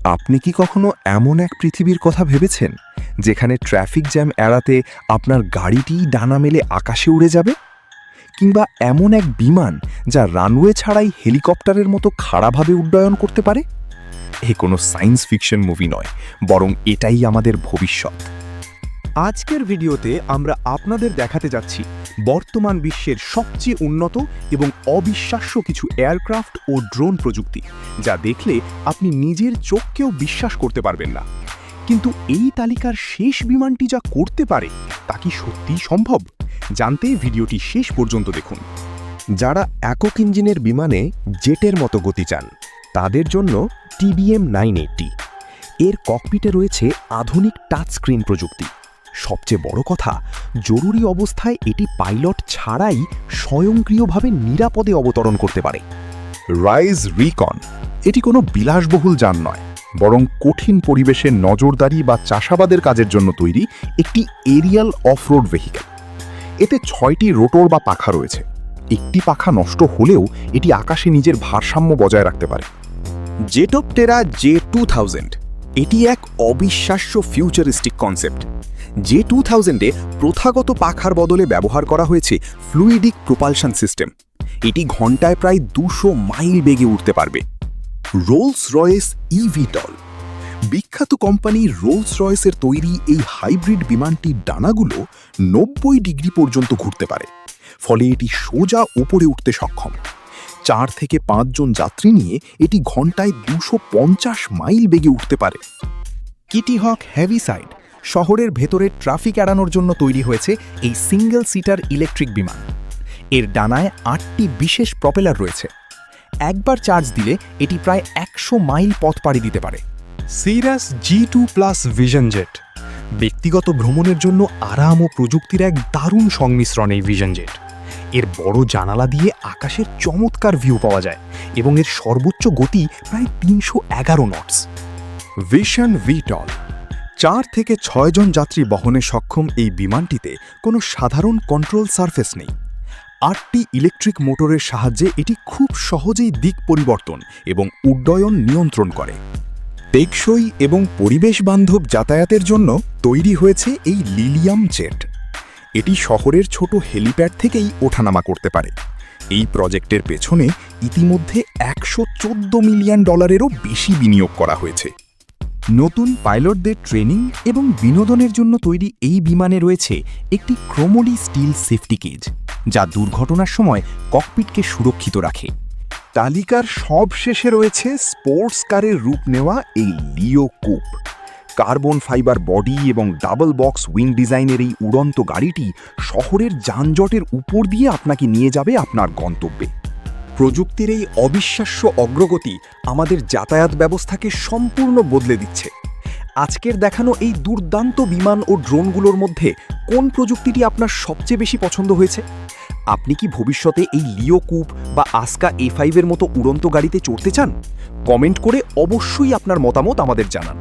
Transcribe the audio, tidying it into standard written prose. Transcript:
আপনি কি কখনো এমন এক পৃথিবীর কথা ভেবেছেন যেখানে ট্রাফিক জ্যাম এড়াতে আপনার গাড়িটিই ডানা মেলে আকাশে উড়ে যাবে? কিংবা এমন এক বিমান যা রানওয়ে ছাড়াই হেলিকপ্টারের মতো খাড়াভাবে উড্ডয়ন করতে পারে? এ কোনো সায়েন্স ফিকশন মুভি নয়, বরং এটাই আমাদের ভবিষ্যৎ। আজকের ভিডিওতে আমরা আপনাদের দেখাতে যাচ্ছি বর্তমান বিশ্বের সবচেয়ে উন্নত এবং অবিশ্বাস্য কিছু এয়ারক্রাফট ও ড্রোন প্রযুক্তি, যা দেখলে আপনি নিজের চোখকেও বিশ্বাস করতে পারবেন না। কিন্তু এই তালিকার শেষ বিমানটি যা করতে পারে তা কি সত্যিই সম্ভব? জানতে ভিডিওটি শেষ পর্যন্ত দেখুন। যারা একক ইঞ্জিনের বিমানে জেটের মতো গতি চান, তাদের জন্য TBM 980। এর ককপিটে রয়েছে আধুনিক টাচ স্ক্রিন প্রযুক্তি। সবচেয়ে বড় কথা, জরুরি অবস্থায় এটি পাইলট ছাড়াই স্বয়ংক্রিয়ভাবে নিরাপদে অবতরণ করতে পারে। রাইজ রিকন এটি কোনো বিলাসবহুল যান নয়, বরং কঠিন পরিবেশে নজরদারি বা চাষাবাদের কাজের জন্য তৈরি একটি এরিয়াল অফরোড ভেহিকেল। এতে 6টি রোটর বা পাখা রয়েছে। একটি পাখা নষ্ট হলেও এটি আকাশে নিজের ভারসাম্য বজায় রাখতে পারে। জেটোপটেরা J2000 এটি এক অবিশ্বাস্য ফিউচারিস্টিক কনসেপ্ট। J2000-এ প্রথাগত পাখার বদলে ব্যবহার করা হয়েছে ফ্লুইডিক প্রোপালশন সিস্টেম। এটি ঘন্টায় প্রায় 200 মাইল বেগে উঠতে পারবে। রোলস রয়েস eVTOL, বিখ্যাত কোম্পানি রোলস রয়েসের তৈরি এই হাইব্রিড বিমানটির ডানাগুলো 90 ডিগ্রি পর্যন্ত ঘুরতে পারে, ফলে এটি সোজা উপরে উঠতে সক্ষম। 4 থেকে 5 জন যাত্রী নিয়ে এটি ঘন্টায় 250 মাইল বেগে উঠতে পারে। কিটি হক হেভিসাইড শহরের ভেতরে ট্রাফিক এড়ানোর জন্য তৈরি হয়েছে এই সিঙ্গেল সিটার ইলেকট্রিক বিমান। এর ডানায় 8টি বিশেষ প্রপেলার রয়েছে। একবার চার্জ দিলে এটি প্রায় 100 মাইল পথ পাড়ি দিতে পারে। সিরাস G2+ ভিশন জেট ব্যক্তিগত ভ্রমণের জন্য আরাম ও প্রযুক্তির এক দারুণ সংমিশ্রণ। এই ভিশন জেট এর বড় জানালা দিয়ে আকাশের চমৎকার ভিউ পাওয়া যায় এবং এর সর্বোচ্চ গতি প্রায় 311 নটস। ভিশন ভিটল 4 থেকে 6 জন যাত্রী বহনে সক্ষম এই বিমানটিতে কোনো সাধারণ কন্ট্রোল সারফেস নেই। 8টি ইলেকট্রিক মোটরের সাহায্যে এটি খুব সহজেই দিক পরিবর্তন এবং উড্ডয়ন নিয়ন্ত্রণ করে। টেকসই এবং পরিবেশ বান্ধব যাতায়াতের জন্য তৈরি হয়েছে এই লিলিয়াম জেট। এটি শহরের ছোট হেলিপ্যাড থেকেই ওঠানামা করতে পারে। এই প্রজেক্টের পেছনে ইতিমধ্যে $114 মিলিয়ন বেশি বিনিয়োগ করা হয়েছে। নতুন পাইলটদের ট্রেনিং এবং বিনোদনের জন্য তৈরি এই বিমানে রয়েছে একটি ক্রোমোলি স্টিল সেফটি কেজ, যা দুর্ঘটনার সময় ককপিটকে সুরক্ষিত রাখে। তালিকার সবশেষে রয়েছে স্পোর্টস কারের রূপ নেওয়া এই লিও কুপ। কার্বন ফাইবার বডি এবং ডাবল বক্স উইং ডিজাইনের এই উড়ন্ত গাড়িটি শহরের যানজটের উপর দিয়ে আপনাকে নিয়ে যাবে আপনার গন্তব্যে। প্রযুক্তির এই অবিশ্বাস্য অগ্রগতি আমাদের যাতায়াত ব্যবস্থাকে সম্পূর্ণ বদলে দিচ্ছে। আজকের দেখানো এই দুর্দান্ত বিমান ও ড্রোনগুলোর মধ্যে কোন প্রযুক্তিটি আপনার সবচেয়ে বেশি পছন্দ হয়েছে? আপনি কি ভবিষ্যতে এই লিও কুপ বা আস্কা A5-এর মতো উড়ন্ত গাড়িতে চড়তে চান? কমেন্ট করে অবশ্যই আপনার মতামত আমাদের জানান।